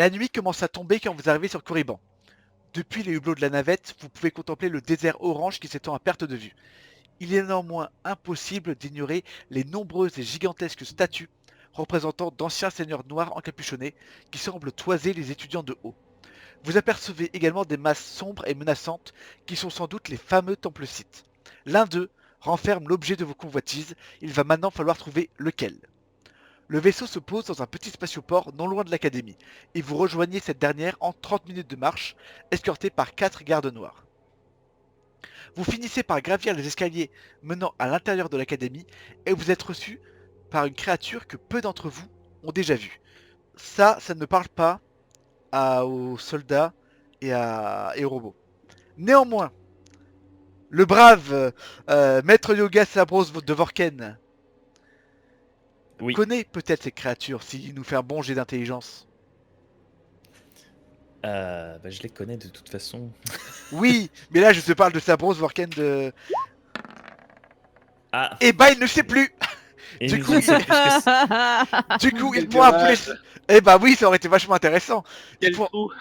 La nuit commence à tomber quand vous arrivez sur Korriban. Depuis les hublots de la navette, vous pouvez contempler le désert orange qui s'étend à perte de vue. Il est néanmoins impossible d'ignorer les nombreuses et gigantesques statues représentant d'anciens seigneurs noirs encapuchonnés qui semblent toiser les étudiants de haut. Vous apercevez également des masses sombres et menaçantes qui sont sans doute les fameux temples scythes. L'un d'eux renferme l'objet de vos convoitises, il va maintenant falloir trouver lequel. Le vaisseau se pose dans un petit spatioport non loin de l'académie, et vous rejoignez cette dernière en 30 minutes de marche, escorté par 4 gardes noirs. Vous finissez par gravir les escaliers menant à l'intérieur de l'académie, et vous êtes reçu par une créature que peu d'entre vous ont déjà vue. Ça ne parle pas aux soldats et aux robots. Néanmoins, le brave maître Yoga Sabros de Vorken Oui. connaît peut-être ces créatures s'il nous fait un bon jet d'intelligence. Je les connais de toute façon. Oui, mais là je te parle de Sabros Vorken de... Ah. Eh bah il ne sait plus. Et Du je coup, ne sais plus ce que Du coup, Quel ils pourront appeler... dommage. Eh bah oui, ça aurait été vachement intéressant. Quel pourront- trou.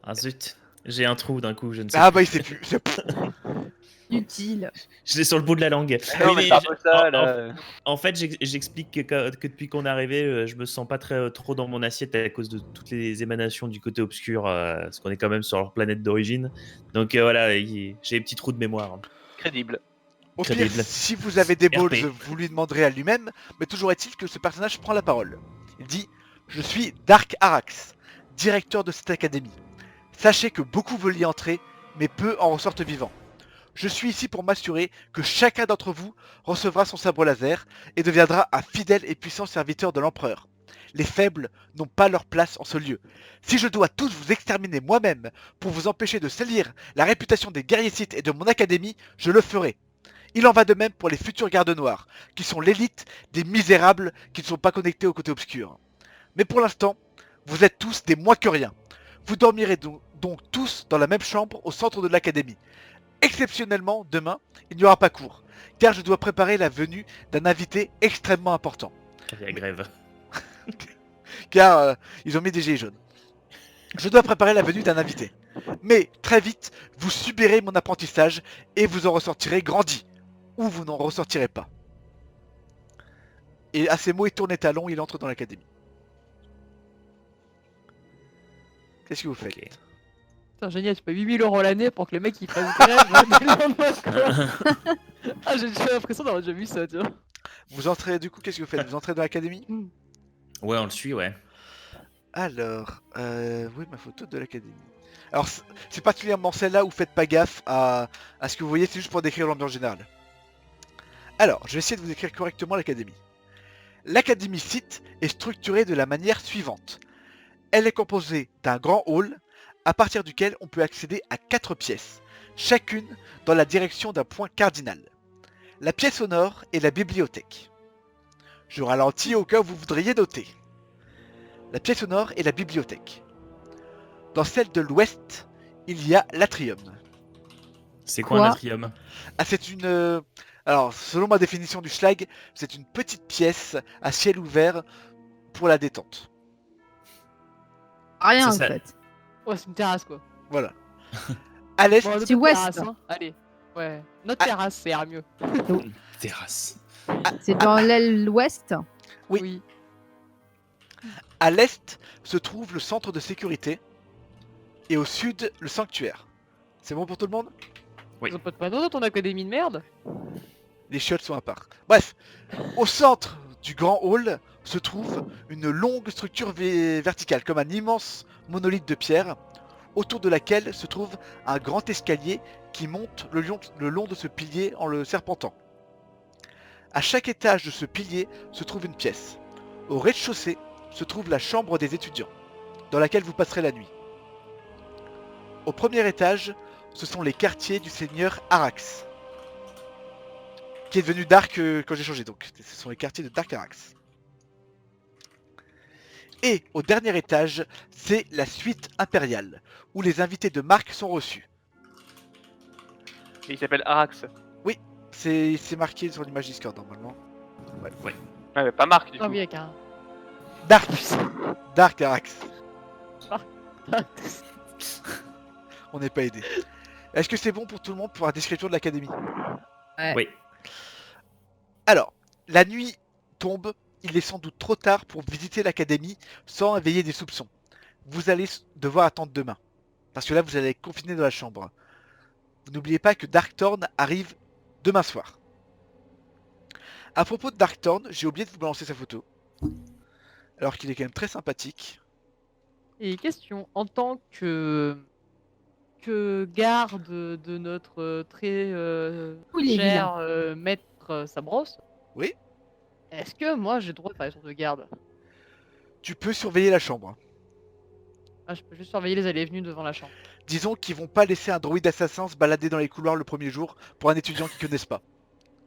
Ah zut. J'ai un trou d'un coup, je ne sais Ah plus. bah il sait plus. Utile. Je l'ai sur le bout de la langue. Non, Oui, mais mais c'est un peu ça, là. En fait, j'explique que depuis qu'on est arrivé, je me sens pas très trop dans mon assiette à cause de toutes les émanations du côté obscur, parce qu'on est quand même sur leur planète d'origine. Donc voilà, j'ai des petits trous de mémoire. Crédible. Au pire, Crédible. si vous avez des balls, RP. vous lui demanderez à lui-même, mais toujours est-il que ce personnage prend la parole. Il dit « Je suis Dark Arax, directeur de cette académie. Sachez que beaucoup veulent y entrer, mais peu en ressortent vivants. Je suis ici pour m'assurer que chacun d'entre vous recevra son sabre laser et deviendra un fidèle et puissant serviteur de l'empereur. Les faibles n'ont pas leur place en ce lieu. Si je dois tous vous exterminer moi-même pour vous empêcher de salir la réputation des guerriers scythes et de mon académie, je le ferai. Il en va de même pour les futurs gardes noirs, qui sont l'élite des misérables qui ne sont pas connectés au côté obscur. Mais pour l'instant, vous êtes tous des moins que rien. Vous dormirez donc tous dans la même chambre au centre de l'académie. Exceptionnellement, demain, il n'y aura pas cours, car je dois préparer la venue d'un invité extrêmement important. Il y a grève. Car ils ont mis des gilets jaunes. Je dois préparer la venue d'un invité. Mais très vite, vous subirez mon apprentissage et vous en ressortirez grandi. Ou vous n'en ressortirez pas. Et à ces mots, il tourne les talons, il entre dans l'académie. Qu'est-ce que vous faites? Ok. Putain, génial, tu payes 8000 € l'année pour que le mec il fasse grève. Ah, j'ai l'impression d'avoir déjà vu ça, tu vois. Vous entrez, du coup, qu'est-ce que vous faites? Vous entrez dans l'académie? Ouais, on le suit, ouais. Alors, oui, ma photo de l'académie. Alors, c'est particulièrement celle-là où faites pas gaffe à ce que vous voyez, c'est juste pour décrire l'ambiance générale. Alors, je vais essayer de vous décrire correctement l'académie. L'académie Scythe est structurée de la manière suivante. Elle est composée d'un grand hall, à partir duquel on peut accéder à 4 pièces, chacune dans la direction d'un point cardinal. La pièce au nord est la bibliothèque. Je ralentis au cas où vous voudriez noter. La pièce au nord est la bibliothèque. Dans celle de l'ouest, il y a l'atrium. C'est quoi un Quoi atrium? Ah, c'est une... Alors, selon ma définition du schlag, c'est une petite pièce à ciel ouvert pour la détente. Rien en Ça- fait. Ouais, c'est une terrasse quoi. Voilà. À l'est, Bon, C'est notre ouest. terrasse, hein. Allez. Ouais, notre Ah. terrasse, c'est ira mieux. Terrasse. C'est dans l'aile ouest. Oui. À l'est se trouve le centre de sécurité et au sud le sanctuaire. C'est bon pour tout le monde? Oui. Ils ont pas dans ton académie de merde. Les chiottes sont à part. Bref, au centre du grand hall se trouve une longue structure verticale, comme un immense monolithe de pierre, autour de laquelle se trouve un grand escalier qui monte le long de ce pilier en le serpentant. À chaque étage de ce pilier se trouve une pièce. Au rez-de-chaussée se trouve la chambre des étudiants, dans laquelle vous passerez la nuit. Au premier étage, ce sont les quartiers du seigneur Arax, qui est devenu Dark quand j'ai changé, donc ce sont les quartiers de Dark Arax. Et au dernier étage, c'est la suite impériale, où les invités de marque sont reçus. Et il s'appelle Arax. C'est marqué sur l'image Discord normalement. Ouais, mais pas Marc du Ah coup. oui, avec un. Dark Arax. On n'est pas aidé. Est-ce que c'est bon pour tout le monde pour la description de l'académie? Ouais. Oui. Alors, la nuit tombe, il est sans doute trop tard pour visiter l'académie sans éveiller des soupçons. Vous allez devoir attendre demain. Parce que là, vous allez être confiné dans la chambre. Vous n'oubliez pas que Darkthorn arrive demain soir. À propos de Darkthorn, j'ai oublié de vous balancer sa photo. Alors qu'il est quand même très sympathique. Et question, en tant que garde de notre très Oui, il est cher maître Sabros, Oui, est-ce que moi j'ai le droit de faire les tours de garde? tu peux surveiller la chambre. Ah, je peux juste surveiller les allées et venues devant la chambre. Disons qu'ils vont pas laisser un droïde assassin se balader dans les couloirs le premier jour pour un étudiant qu'ils connaissent pas.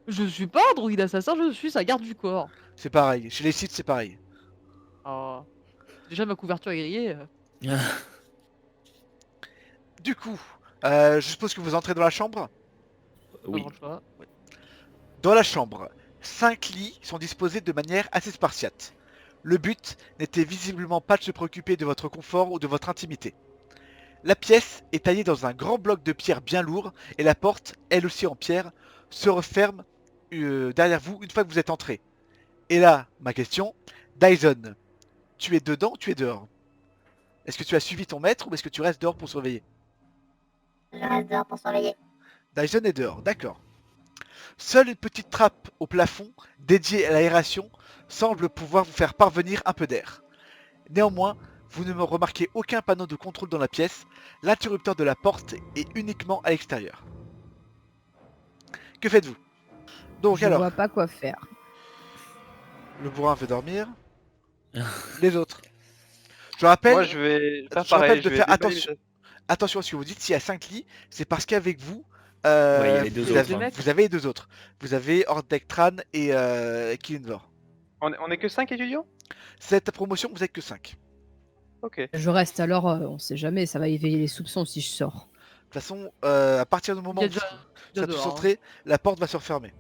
Je suis pas un droïde assassin, je suis sa garde du corps. C'est pareil. Chez les sites, c'est pareil. Oh. Déjà ma couverture est grillée. Du coup, je suppose que vous entrez dans la chambre. Oui. Pas le choix. Dans la chambre, 5 lits sont disposés de manière assez spartiate. Le but n'était visiblement pas de se préoccuper de votre confort ou de votre intimité. La pièce est taillée dans un grand bloc de pierre bien lourd et la porte, elle aussi en pierre, se referme derrière vous une fois que vous êtes entré. Et là, ma question, Dyson, tu es dedans ou tu es dehors? Est-ce que tu as suivi ton maître ou est-ce que tu restes dehors pour surveiller? Je reste dehors pour surveiller. Dyson est dehors, d'accord. Seule une petite trappe au plafond dédiée à l'aération semble pouvoir vous faire parvenir un peu d'air. Néanmoins, vous ne me remarquez aucun panneau de contrôle dans la pièce, l'interrupteur de la porte est uniquement à l'extérieur. Que faites-vous? Donc Je alors, vois pas quoi faire. le bourrin veut dormir. Les autres. Je rappelle, Moi, je vais faire je rappelle pareil. de Je vais faire déballer attention à ce que vous dites. S'il y a 5 lits, c'est parce qu'avec vous, il y a les deux vous, autres, avez, hein. vous avez les deux autres. Vous avez Ordectran et Kilinvor. On est que 5 étudiants? Cette promotion, vous êtes que 5. Ok. Je reste alors, on sait jamais, ça va éveiller les soupçons si je sors. De toute façon, à partir du moment Il y où a vous déjà- serez dehors, tous hein. entrés, la porte va se refermer.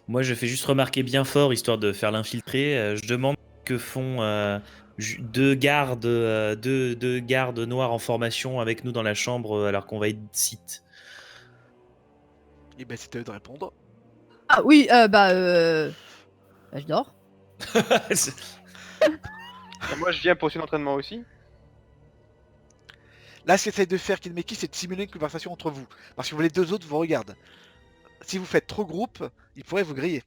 Moi, je fais juste remarquer bien fort, histoire de faire l'infiltré. Je demande que font deux gardes noirs en formation avec nous dans la chambre alors qu'on va être site. Et ben c'est à eux de répondre. Ah oui, bah, je dors. Moi, je viens pour suivre l'entraînement aussi. Là, ce qu'essaye de faire Kinmeki, c'est de simuler une conversation entre vous. Parce que les deux autres vous regardent. Si vous faites trop groupe, ils pourraient vous griller.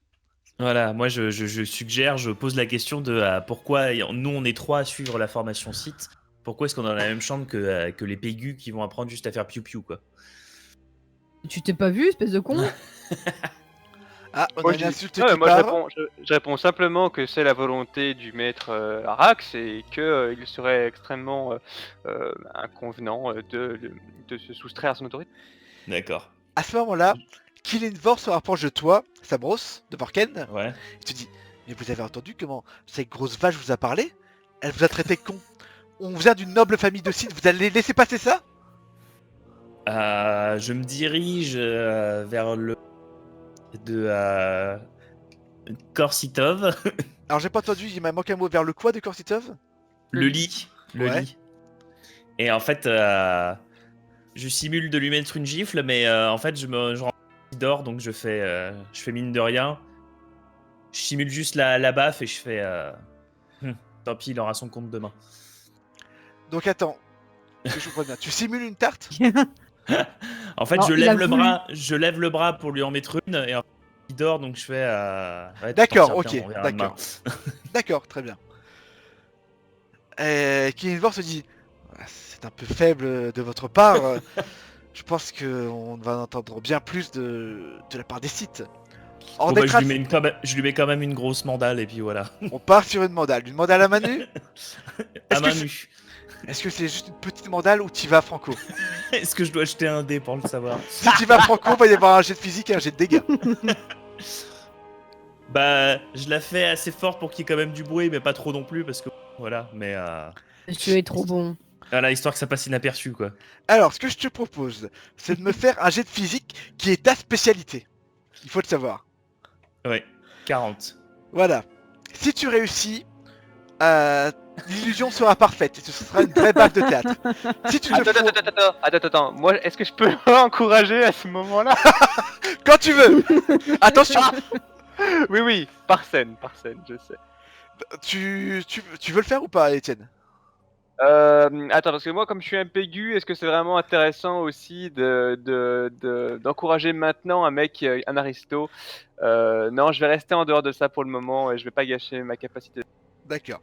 Voilà, moi je suggère, je pose la question de pourquoi nous on est trois à suivre la formation site. Pourquoi est-ce qu'on est dans la même chambre que les pégus qui vont apprendre juste à faire piou-piou quoi? Tu t'es pas vu, espèce de con? Ah, on Moi, a je une dis- insulte Non, mais qui moi, part. je réponds simplement que c'est la volonté du maître Arax et qu'il serait extrêmement inconvenant de se soustraire à son autorité. D'accord. À ce moment-là, Kilinvor se rapproche de toi, Sabros, de Vorken. Ouais. Il te dit, mais vous avez entendu comment cette grosse vache vous a parlé? Elle vous a traité de con. On vient d'une noble famille de Sith, vous allez laisser passer ça? Je me dirige vers le de Korsitov. Alors j'ai pas entendu, il m'a manqué un mot vers le quoi de Korsitov? Le lit. Le Ouais. lit. Et en fait, je simule de lui mettre une gifle, mais en fait, je rentre il dort, donc je fais mine de rien. Je simule juste la baffe et je fais tant pis, il aura son compte demain. Donc attends, que je comprends bien. Tu simules une tarte? En fait, Non, je il a lève le bras pour lui en mettre une, et en fait, il dort, donc je fais. Ouais, tu D'accord, t'en tires ok, bien, on verra demain. d'accord. D'accord, très bien. Kilinvor se dit, ah, c'est un peu faible de votre part. Je pense qu'on va en entendre bien plus de la part des sites. Bon, Ordectran, je lui mets quand même une grosse mandale, et puis voilà. on part sur une mandale. Une mandale à main nue? À Est-ce main que nue. Est-ce que c'est juste une petite mandale ou t'y vas franco? Est-ce que je dois jeter un dé pour le savoir? Si t'y vas franco, il va y avoir un jet de physique et un jet de dégâts. Bah, je la fais assez fort pour qu'il y ait quand même du bruit, mais pas trop non plus, parce que voilà, mais Tu es trop bon. voilà, histoire que ça passe inaperçu, quoi. Alors, ce que je te propose, c'est de me faire un jet de physique qui est ta spécialité. Il faut le savoir. Ouais, 40. Voilà. Si tu réussis, l'illusion sera parfaite et ce sera une vraie baffe de théâtre. Si tu te Attends. Moi, est-ce que je peux l'encourager à ce moment-là? quand tu veux. Attention, Oui, par scène, je sais. tu veux le faire ou pas, Étienne? Attends, parce que moi, comme je suis un pégu, est-ce que c'est vraiment intéressant aussi d'encourager maintenant un mec, un aristo? Non, je vais rester en dehors de ça pour le moment et je vais pas gâcher ma capacité. D'accord.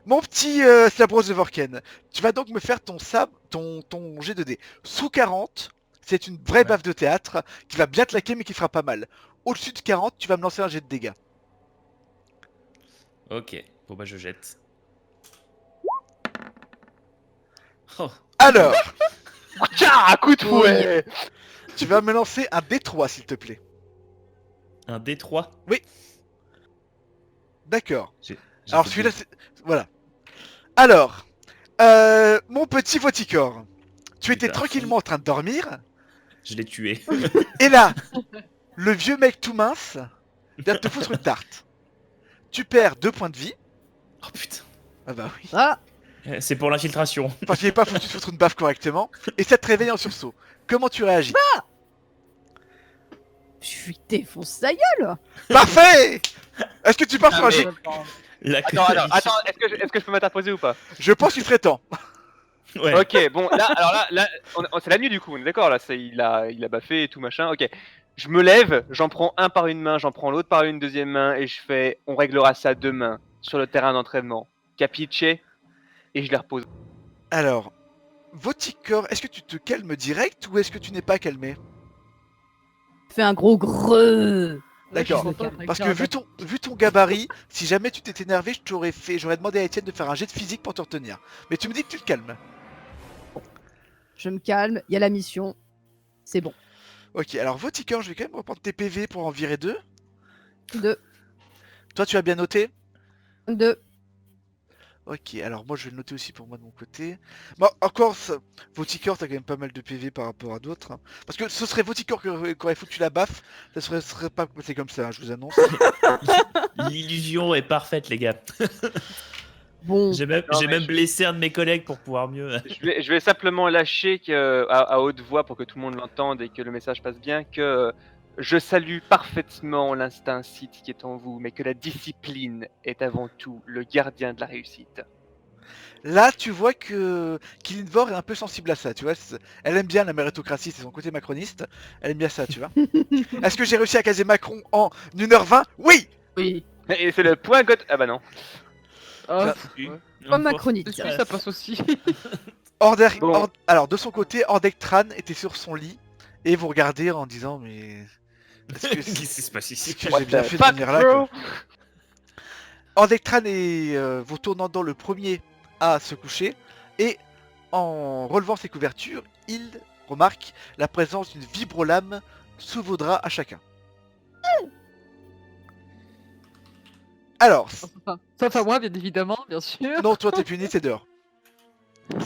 Mon petit Slabros de Vorken, tu vas donc me faire ton G2D. Sous 40, c'est une vraie Ouais. baffe de théâtre qui va bien claquer mais qui fera pas mal. Au-dessus de 40, tu vas me lancer un jet de dégâts. Ok, bon bah je jette. Oh, Alors, Tiens, un coup de fouet! tu vas me lancer un D3 s'il te plaît. un D3. D'accord. J'ai Alors fait celui-là, deux. voilà. Alors, mon petit Voticor, tu étais Putain. tranquillement en train de dormir, Je l'ai tué. et là, le vieux mec tout mince vient de te foutre une tarte. Tu perds 2 points de vie. Oh putain. Ah bah oui. Ah, C'est pour l'infiltration. Parce qu'il n'est pas foutu de foutre une baffe correctement. Et ça te réveille en sursaut. Comment tu réagis? je lui défonce sa gueule. Parfait. Est-ce que tu pars sur un mais- jet? La Attends, est-ce que je peux m'interposer ou pas? Je pense qu'il serait temps. Ouais. Ok, bon, là, c'est la nuit du coup, on est d'accord, là, il a baffé et tout machin, ok. Je me lève, j'en prends un par une main, j'en prends l'autre par une deuxième main, et je fais, on réglera ça demain, sur le terrain d'entraînement. Capiche? Et je les repose. Alors, Voticor, est-ce que tu te calmes direct ou est-ce que tu n'es pas calmé? Fais un gros greu. D'accord. je me calme. Parce que vu ton gabarit, si jamais tu t'étais énervé, j'aurais demandé à Étienne de faire un jet de physique pour te retenir. Mais tu me dis que tu te calmes. Je me calme, il y a la mission. C'est bon. Ok, alors Voticor, je vais quand même reprendre tes PV pour en virer 2. 2, Toi, tu as bien noté? 2. Ok, alors moi je vais le noter aussi pour moi de mon côté. Bon, encore, Voticor, t'as quand même pas mal de PV par rapport à d'autres. Hein. Parce que ce serait Voticor qui aurait foutu la baffe, ça serait pas passé comme ça, hein, je vous annonce. L'illusion est parfaite, les gars. Bon, J'ai même, Non, j'ai mais même je- blessé un de mes collègues pour pouvoir mieux. Je vais simplement lâcher à haute voix pour que tout le monde l'entende et que le message passe bien que je salue parfaitement l'instinct Sith qui est en vous, mais que la discipline est avant tout le gardien de la réussite. Là, tu vois que Killinvor est un peu sensible à ça, tu vois. Elle aime bien la méritocratie, c'est son côté macroniste. Elle aime bien ça, tu vois. Est-ce que j'ai réussi à caser Macron en 1h20? Oui. oui. Et c'est le point God. Ah bah non. Ah, Comme macronite. dessus, ça passe aussi. Bon. Alors, de son côté, Ordectran était sur son lit et vous regardez en disant mais est-ce que, Qu'est-ce qui se passe ici? est-ce que What j'ai bien the fait de fuck, venir là, bro? quoi. Ordectran et vous tournant dans le premier à se coucher et en relevant ses couvertures, il remarque la présence d'une vibrolame sous vos draps à chacun. Alors, Sauf à moi, bien évidemment, bien sûr. non, toi t'es puni, c'est dehors.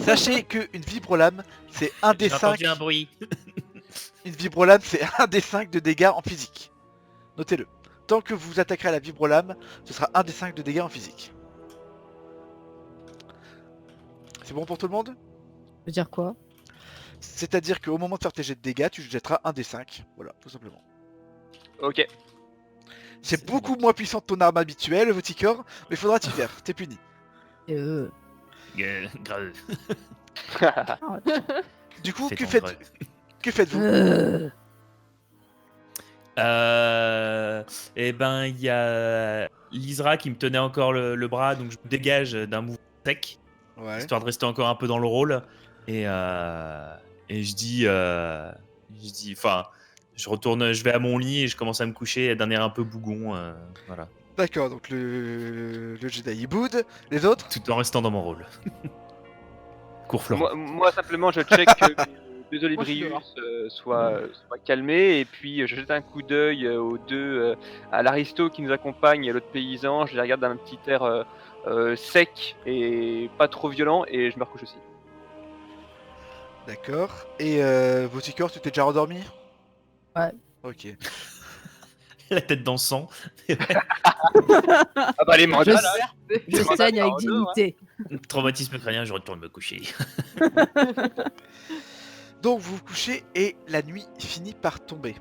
Sachez qu'une vibrolame, c'est un des J'ai 5. entendu un bruit. Une vibrolame, c'est un des 5 de dégâts en physique. Notez-le. Tant que vous attaquerez à la vibrolame, ce sera un des 5 de dégâts en physique. C'est bon pour tout le monde? Je veux dire quoi? C'est-à-dire qu'au moment de faire tes jets de dégâts, tu jetteras un des 5. Voilà, tout simplement. Ok. C'est beaucoup moins puissant que ton arme habituelle, Voticor, mais faudra t'y faire, t'es puni. Grave. Du coup, Fais que ton faites, grave. que faites-vous? Eh ben, il y a Lysra qui me tenait encore le bras, donc je me dégage d'un mouvement sec, Ouais. histoire de rester encore un peu dans le rôle. Et je dis, enfin, je retourne, je vais à mon lit et je commence à me coucher d'un air un peu bougon, voilà, D'accord, donc le Jedi il boude. Les autres? tout en restant dans mon rôle. Cours Florent. Moi, simplement, je check que les deux Moi, je suis Olibrius soient calmés et puis je jette un coup d'œil aux deux, à l'aristo qui nous accompagne et à l'autre paysan. Je les regarde d'un petit air sec et pas trop violent et je me recouche aussi. D'accord. Et Voticor, tu t'es déjà rendormi? Ouais. Ok. la tête dans le sang. Ah bah les mandats, Je- là. Je Mandats, saigne ça avec en deux, hein. dignité. Traumatisme crânien, je retourne me coucher. Donc vous vous couchez et la nuit finit par tomber.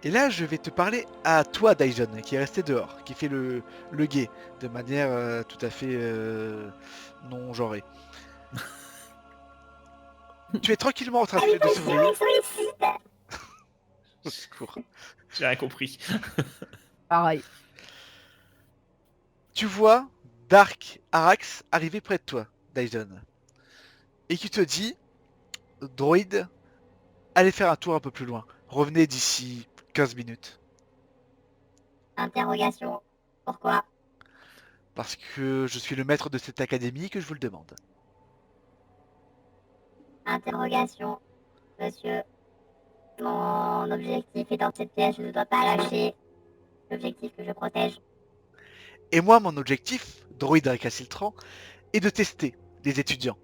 Et là, je vais te parler à toi, Daijun, qui est resté dehors, qui fait le guet, de manière tout à fait non genrée. Tu es tranquillement en train de s'ouvrir. Au secours. J'ai rien compris. Pareil. Tu vois Dark Arax arriver près de toi, Daijun. Et qui te dit, droïde, allez faire un tour un peu plus loin. Revenez d'ici 15 minutes. Interrogation. Pourquoi? Parce que je suis le maître de cette académie et que je vous le demande. Interrogation. Monsieur. Mon objectif est dans cette pièce, je ne dois pas lâcher l'objectif que je protège. Et moi, mon objectif, droïde récalcitrant, est de tester les étudiants.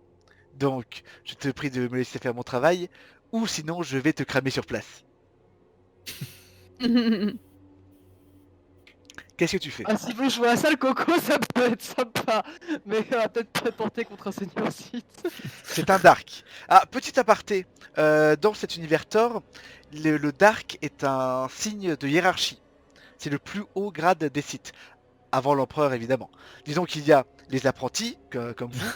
Donc, je te prie de me laisser faire mon travail, ou sinon je vais te cramer sur place. Qu'est-ce que tu fais? Ah, si vous jouez à ça, le coco, ça peut être sympa. Mais on va peut-être pas tenter contre un seigneur site. C'est un Dark. Ah, petit aparté, dans cet univers Thor, le Dark est un signe de hiérarchie. C'est le plus haut grade des Sith. Avant l'empereur, évidemment. Disons qu'il y a les apprentis, comme vous,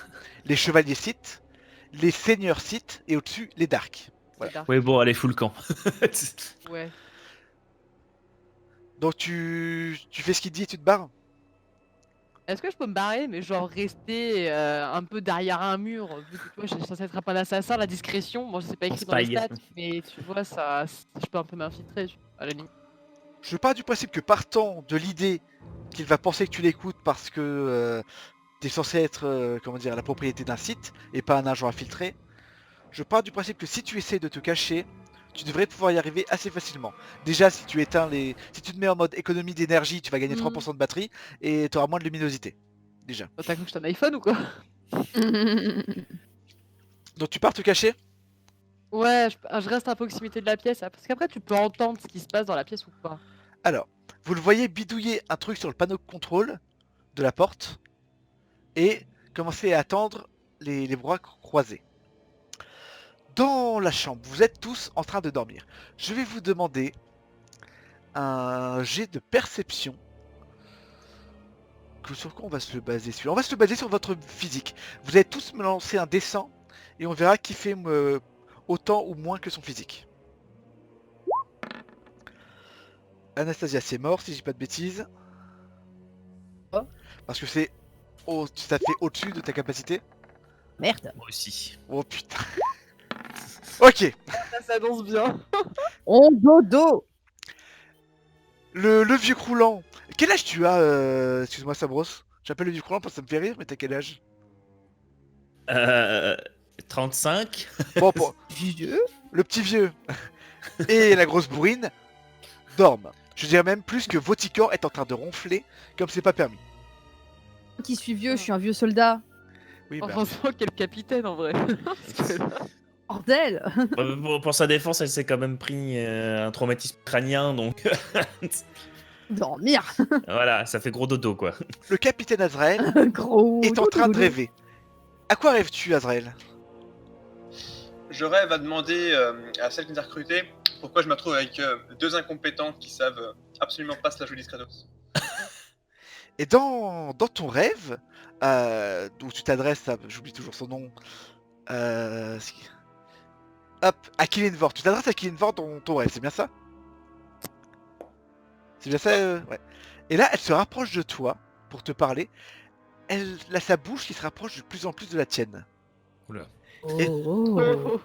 les chevaliers Sith, les seigneurs Sith, et au-dessus, les Dark. Voilà. C'est dark. Oui, bon, allez, full camp. Ouais. Donc tu fais ce qu'il dit et tu te barres? Est-ce que je peux me barrer, mais genre rester un peu derrière un mur, vu que tu vois, je suis censé être un peu l'assassin, la discrétion, bon, je sais pas écrit dans les Spy. stats, mais tu vois, ça, je peux un peu m'infiltrer, à la limite. Je pars du principe que partant de l'idée qu'il va penser que tu l'écoutes parce que tu es censé être comment dire, la propriété d'un site et pas un agent infiltré, je pars du principe que si tu essaies de te cacher, tu devrais pouvoir y arriver assez facilement. Déjà, si tu éteins les... Si tu te mets en mode économie d'énergie, tu vas gagner 3% de batterie et tu auras moins de luminosité. Déjà. T'as cru que j'étais un iPhone ou quoi? Donc tu pars te cacher? Ouais, je reste à proximité de la pièce, hein, parce qu'après tu peux entendre ce qui se passe dans la pièce ou pas. Alors, vous le voyez bidouiller un truc sur le panneau de contrôle de la porte et commencer à attendre les bras croisés. Dans la chambre, vous êtes tous en train de dormir. Je vais vous demander un jet de perception. Sur quoi on va se baser sur? On va se baser sur votre physique. Vous allez tous me lancer un dessin et on verra qui fait autant ou moins que son physique. Anastasia, c'est mort si j'ai pas de bêtises. Oh. Parce que c'est... ça fait au-dessus de ta capacité. Merde. Moi aussi. Oh putain. Ok. Ça s'annonce bien. On dodo. Le vieux croulant. Quel âge tu as excuse-moi Sabros. J'appelle le vieux croulant parce que ça me fait rire, mais t'as quel âge? 35. Bon, Vieux. le petit vieux et la grosse bourrine dorment. Je dirais même plus que Votican est en train de ronfler comme c'est pas permis. Qui suis vieux, je suis un vieux soldat. Oui, bah, Heureusement qu'il y a le capitaine en vrai. Parce que là, Bordel. Pour sa défense, elle s'est quand même pris un traumatisme crânien, donc Dormir. voilà, ça fait gros dodo quoi. le capitaine Azrael Gros. est en train de rêver. À quoi rêves-tu, Azrael? Je rêve à demander à celle qui nous a recrutés pourquoi je me retrouve avec deux incompétents qui savent absolument pas se la jouer discretos. Et dans ton rêve, où tu t'adresses à... J'oublie toujours son nom. Hop, à Killinvor. Tu t'adresses à Killinvor dans ton rêve, c'est bien ça? C'est bien ça, ouais. Et là, elle se rapproche de toi pour te parler. Elle a sa bouche qui se rapproche de plus en plus de la tienne. Et- Oh.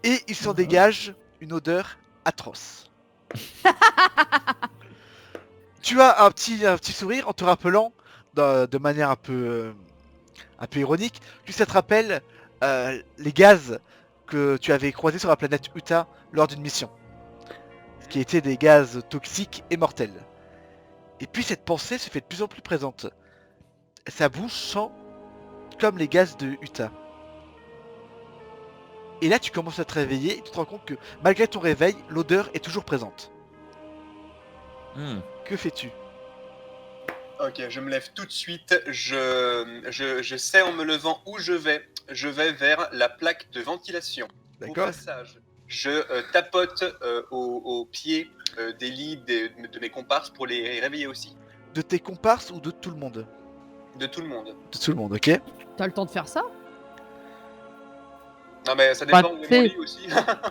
Et il s'en dégage une odeur atroce. Tu as un petit sourire en te rappelant, de manière un peu ironique, que ça te rappelle les gaz que tu avais croisés sur la planète Utah lors d'une mission. Qui étaient des gaz toxiques et mortels. Et puis cette pensée se fait de plus en plus présente. Sa bouche sent comme les gaz de Utah. Et là tu commences à te réveiller et tu te rends compte que malgré ton réveil, l'odeur est toujours présente. Que fais-tu? Ok, je me lève tout de suite. Je sais en me levant où je vais. Je vais vers la plaque de ventilation. Au D'accord. passage, je tapote au pied des lits de mes comparses pour les réveiller aussi. De tes comparses ou de tout le monde? De tout le monde. De tout le monde, ok. T'as le temps de faire ça? Non mais ça Bah, dépend de mon t'sais. lit aussi.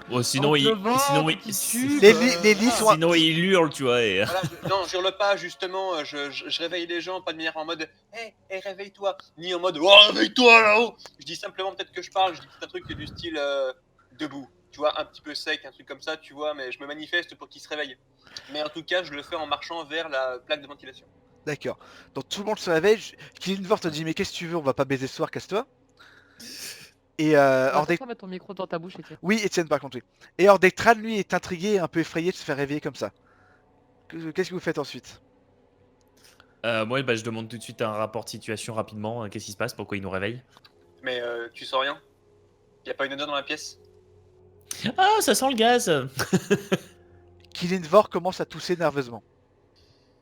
Bon, sinon, En il, pleuvant, sinon, il, qui si- tue, Les lits sont... sinon, il hurle, tu vois. Et... Voilà, non, je hurle pas, justement, je réveille les gens, pas de manière en mode hé, réveille-toi, ni en mode oh, réveille-toi là-haut. Je dis simplement peut-être que je parle, je dis peut-être un truc du style debout, tu vois, un petit peu sec, un truc comme ça, tu vois, mais je me manifeste pour qu'ils se réveillent. Mais en tout cas, je le fais en marchant vers la plaque de ventilation. D'accord. Donc tout le monde se réveille. Killenvor te dit mais qu'est-ce que tu veux? On va pas baiser ce soir, casse-toi. Et Attention à mettre ton micro dans ta bouche, Étienne. Oui, Étienne par contre, oui. Et Ordectran, lui, est intrigué et un peu effrayé de se faire réveiller comme ça. Qu'est-ce que vous faites ensuite? Moi, bah, je demande tout de suite un rapport de situation rapidement. Qu'est-ce qui se passe? Pourquoi il nous réveille? Mais tu sens rien? Y a pas une odeur dans la pièce? Ah, ça sent le gaz. Killenvor commence à tousser nerveusement.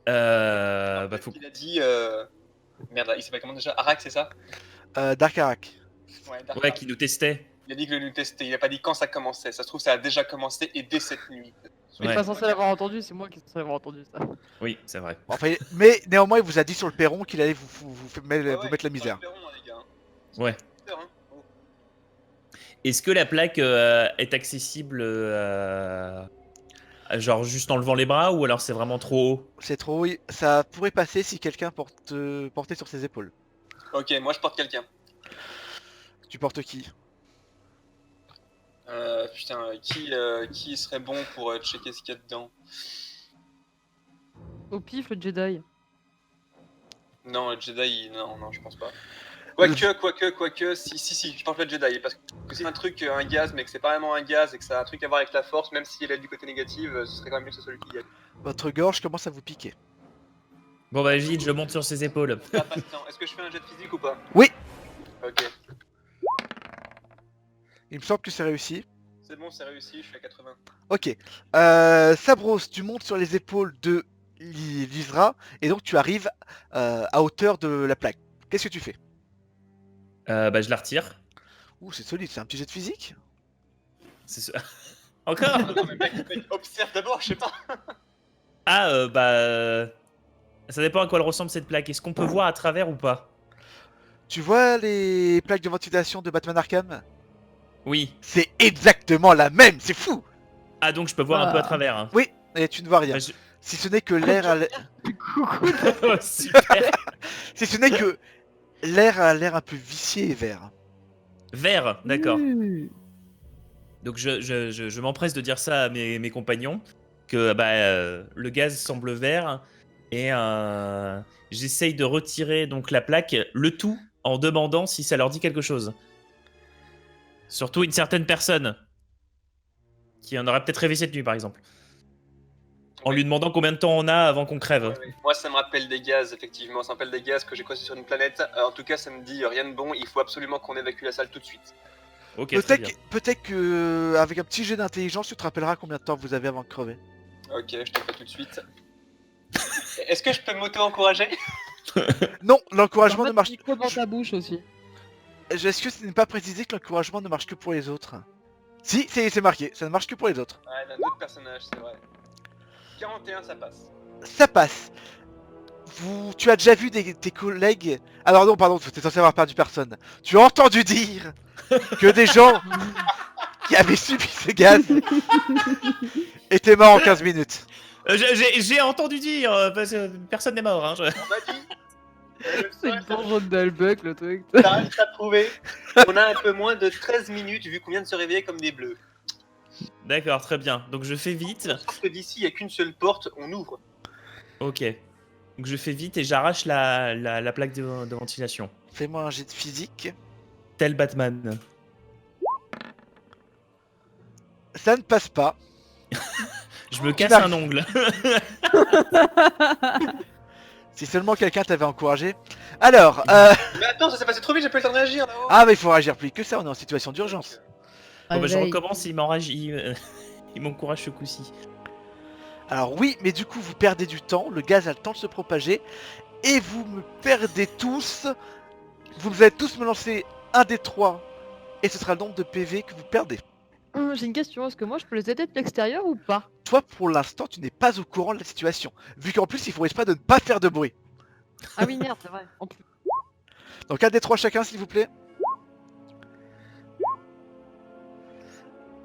Bah, faut... Il a dit merde, il s'appelle comment déjà? Arak, c'est ça? Darkarak. Ouais, d'accord. Ouais, qui nous testait. Il a dit que le nous testait, il a pas dit quand ça commençait. Ça se trouve, ça a déjà commencé et dès cette nuit. Je suis Ouais. pas censé l'avoir entendu, c'est moi qui suis censé l'avoir entendu ça. Oui, c'est vrai. Enfin, mais néanmoins, il vous a dit sur le perron qu'il allait vous mettre la misère. Les gars. Ouais. Hein. Oh. Est-ce que la plaque est accessible genre juste en levant les bras ou alors c'est vraiment trop haut? C'est trop, oui. Ça pourrait passer si quelqu'un portait sur ses épaules. Ok, moi je porte quelqu'un. Tu portes qui? Putain, qui serait bon pour checker ce qu'il y a dedans? Au pif, le Jedi. Non, le Jedi, non, je pense pas. Quoique, si, je porte le Jedi, parce que c'est un truc, un gaz, mais que c'est pas vraiment un gaz, et que ça a un truc à voir avec la force, même s'il est du côté négatif, ce serait quand même mieux que ce soit celui qui gagne. Votre gorge commence à vous piquer. Bon bah vite, je monte sur ses épaules. Ça passe le temps. Est-ce que je fais un jet de physique ou pas? Oui. Ok, Il me semble que c'est réussi. c'est bon, c'est réussi, je suis à 80. Ok. Sabros, tu montes sur les épaules de Lysra et donc tu arrives à hauteur de la plaque. Qu'est-ce que tu fais? Bah je la retire. Ouh, c'est solide, c'est un petit jet de physique. C'est ça. Encore? Non, mais mec, observe d'abord, je sais pas. Ah bah... Ça dépend à quoi elle ressemble cette plaque. Est-ce qu'on peut voir à travers ou pas? Tu vois les plaques de ventilation de Batman Arkham? Oui. C'est exactement la même, c'est fou! Ah donc je peux voir un peu à Ah. travers. Hein. Oui, et tu ne vois rien. Bah, je- Si ce n'est que l'air Oh, super. si ce n'est que l'air a l'air un peu vicié et vert. Vert, d'accord. Mmh. Donc je m'empresse de dire ça à mes compagnons, que bah, le gaz semble vert, et j'essaye de retirer donc la plaque, le tout en demandant si ça leur dit quelque chose. Surtout une certaine personne, qui en aurait peut-être rêvé cette nuit par exemple. En lui demandant combien de temps on a avant qu'on crève. Ouais. Moi, ça me rappelle des gaz, effectivement. Ça me rappelle des gaz que j'ai croisés sur une planète. En tout cas, ça me dit rien de bon. Il faut absolument qu'on évacue la salle tout de suite. Ok, très bien. Peut-être que avec un petit jet d'intelligence, tu te rappelleras combien de temps vous avez avant de crever. Ok, je te le fais tout de suite. Est-ce que je peux m'auto-encourager? Non, l'encouragement Remets ne marche. ton micro dans ta bouche aussi. Est-ce que ce n'est pas précisé que l'encouragement ne marche que pour les autres? Si, c'est marqué, ça ne marche que pour les autres. Ouais, d'un autre personnage, c'est vrai. 41, ça passe. Ça passe. Tu as déjà vu tes collègues... Alors non, pardon, tu es censé avoir perdu personne. Tu as entendu dire que des gens qui avaient subi ce gaz étaient morts en 15 minutes. J'ai entendu dire, parce que personne n'est mort. Hein, On m'a dit. C'est une donjon d'Albuck le truc. T'arrives à prouver. On a un peu moins de 13 minutes vu qu'on vient de se réveiller comme des bleus. D'accord, très bien. Donc je fais vite. Sauf que d'ici, il n'y a qu'une seule porte, on ouvre. Ok. Donc je fais vite et j'arrache la plaque de ventilation. Fais-moi un jet de physique. Tel Batman. Ça ne passe pas. Je me Tu casse n'arrives- un ongle. Si seulement quelqu'un t'avait encouragé. Alors, Mais attends, ça s'est passé trop vite, j'ai pas eu le temps de réagir là-haut. ah bah il faut réagir plus que ça, on est en situation d'urgence. Bon, bah, je Réveille. recommence, il m'enrage, il m'encourage ce coup-ci. Alors oui, mais du coup vous perdez du temps, le gaz a le temps de se propager, et vous me perdez tous. Vous allez tous me lancer un des 3, et ce sera le nombre de PV que vous perdez. J'ai une question, est-ce que moi je peux les aider de l'extérieur ou pas? Toi pour l'instant tu n'es pas au courant de la situation, vu qu'en plus il faut exprès de ne pas faire de bruit. Ah oui, merde, c'est vrai. En plus. Donc un des 3 chacun s'il vous plaît.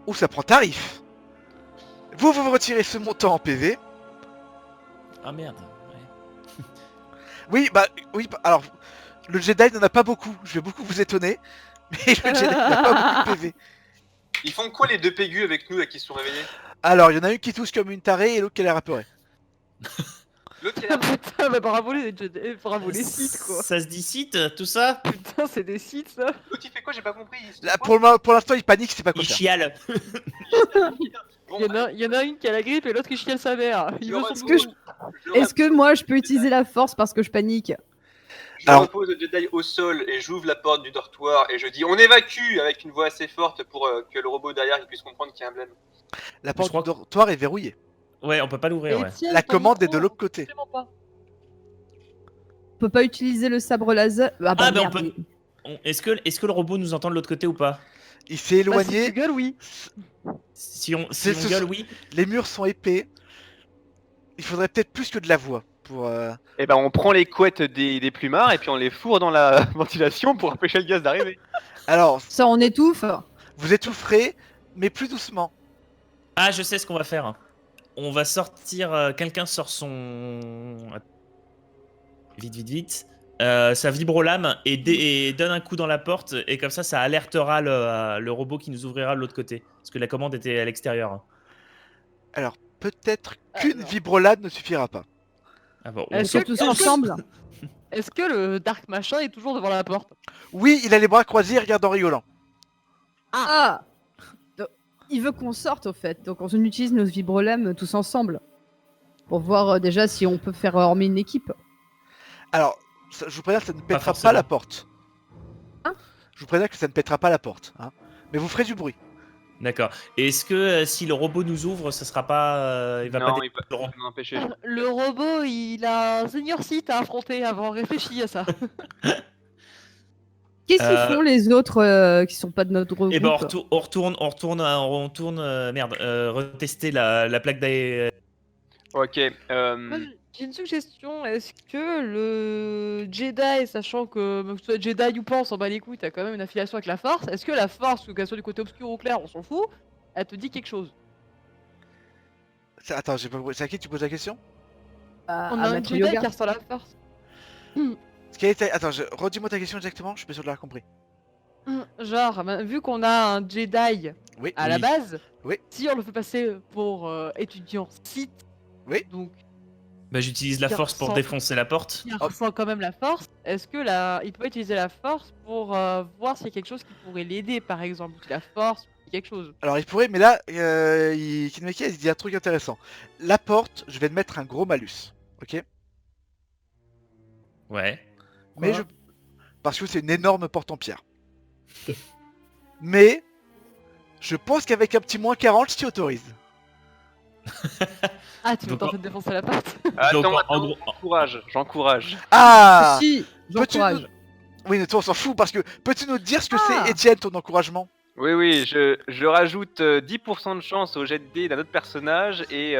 Ouh ça prend tarif. Vous retirez ce montant en PV. Ah merde. Ouais. Oui, alors, le Jedi n'en a pas beaucoup, je vais beaucoup vous étonner, mais le Jedi n'a pas beaucoup de PV. Ils font quoi les deux pégus avec nous là qui se sont réveillés? Alors, il y en a une qui touche comme une tarée et l'autre qui a l'air apeuré. L'autre il Ah a putain, bah bravo les sites quoi. Ça se dit site, tout ça? Putain, c'est des sites ça. l'autre il fait quoi? J'ai pas compris. Il se Là, fait quoi pour l'instant, il panique, c'est pas quoi Il faire. chiale. Bon, Il y en a une qui a la grippe et l'autre qui chiale sa mère. Il je veut repose- son que je- je Est-ce que moi je peux utiliser la force parce que je panique? Je Alors- repose le Jedi au sol et j'ouvre la porte du dortoir et je dis on évacue avec une voix assez forte pour que le robot derrière il puisse comprendre qu'il y a un blême. La porte Je crois du dortoir est verrouillée. Ouais, on peut pas l'ouvrir, ouais. Étienne, La ton commande est micro, de l'autre côté. absolument pas. On peut pas utiliser le sabre laser. Ah bah Ah, bah, on merde. peut- Est-ce que le robot nous entend de l'autre côté ou pas? Il s'est Bah, si tu éloigné, gueules, oui. Si on C'est ce- gueule, oui. les murs sont épais. Il faudrait peut-être plus que de la voix pour... Et ben on prend les couettes des plumards et puis on les fourre dans la ventilation pour empêcher le gaz d'arriver. Alors, Ça on étouffe. vous étoufferez, mais plus doucement. Ah, je sais ce qu'on va faire. On va sortir. Quelqu'un sort son. Vite, vite, vite. Sa vibrolame et donne un coup dans la porte. Et comme ça alertera le robot qui nous ouvrira de l'autre côté. Parce que la commande était à l'extérieur. Alors, peut-être qu'une Alors. vibrolade ne suffira pas. Ah bon, on Est-ce sort- que- Tous ensemble. Est-ce que le Dark Machin est toujours devant la porte? Oui, il a les bras croisés et regarde en rigolant. Ah Donc, il veut qu'on sorte au fait. Donc on utilise nos vibrolames tous ensemble. Pour voir déjà si on peut faire armer une équipe. Alors, je vous préviens, ça ne pètera pas forcément. la porte. Hein? Je vous préviens que ça ne pètera pas la porte. Hein. Mais vous ferez du bruit. D'accord. Et est-ce que si le robot nous ouvre, ça sera pas. Il va Non, pas il peut le robot. m'en empêcher. Le robot, il a un senior site à affronter avant, réfléchis à ça. Qu'est-ce Euh, qu'ils font les autres qui sont pas de notre groupe? Et ben on retourne retester la plaque d'air. Ok. Moi, j'ai une suggestion. Est-ce que le Jedi, sachant que ce soit Jedi ou pas, on s'en bat les couilles, t'as quand même une affiliation avec la Force. Est-ce que la Force, ou qu'elle soit du côté obscur ou clair, on s'en fout, elle te dit quelque chose? Attends, j'ai pas compris. C'est à qui tu poses la question? On à a un Maître Jedi Yoga. qui ressort la Force. Attends, redis-moi ta question exactement, je suis pas sûr de l'avoir compris. Genre, bah, vu qu'on a un Jedi Oui. à la Oui. base, Oui. si on le fait passer pour étudiant site, Oui. donc Bah, j'utilise la Qui force pour ressent- défoncer la porte. il ressent quand même la Force, est-ce que il peut utiliser la Force pour voir s'il y a quelque chose qui pourrait l'aider, par exemple, si la Force, quelque chose? Alors il pourrait, mais là, Kinmeki il dit un truc intéressant. La porte, je vais te mettre un gros malus. Ok? Ouais. Mais parce que c'est une énorme porte en pierre. Mais je pense qu'avec un petit moins 40, je t'y autorise. Ah, tu veux Donc, tenter de défoncer la porte? Attends, Donc, en attends, gros- j'encourage. Ah! Si, Peux-tu j'encourage. nous- Oui, mais toi on s'en fout parce que peux-tu nous dire ce que Ah. c'est, Étienne, ton encouragement? Oui, oui, je rajoute 10% de chance au jet de dés d'un autre personnage et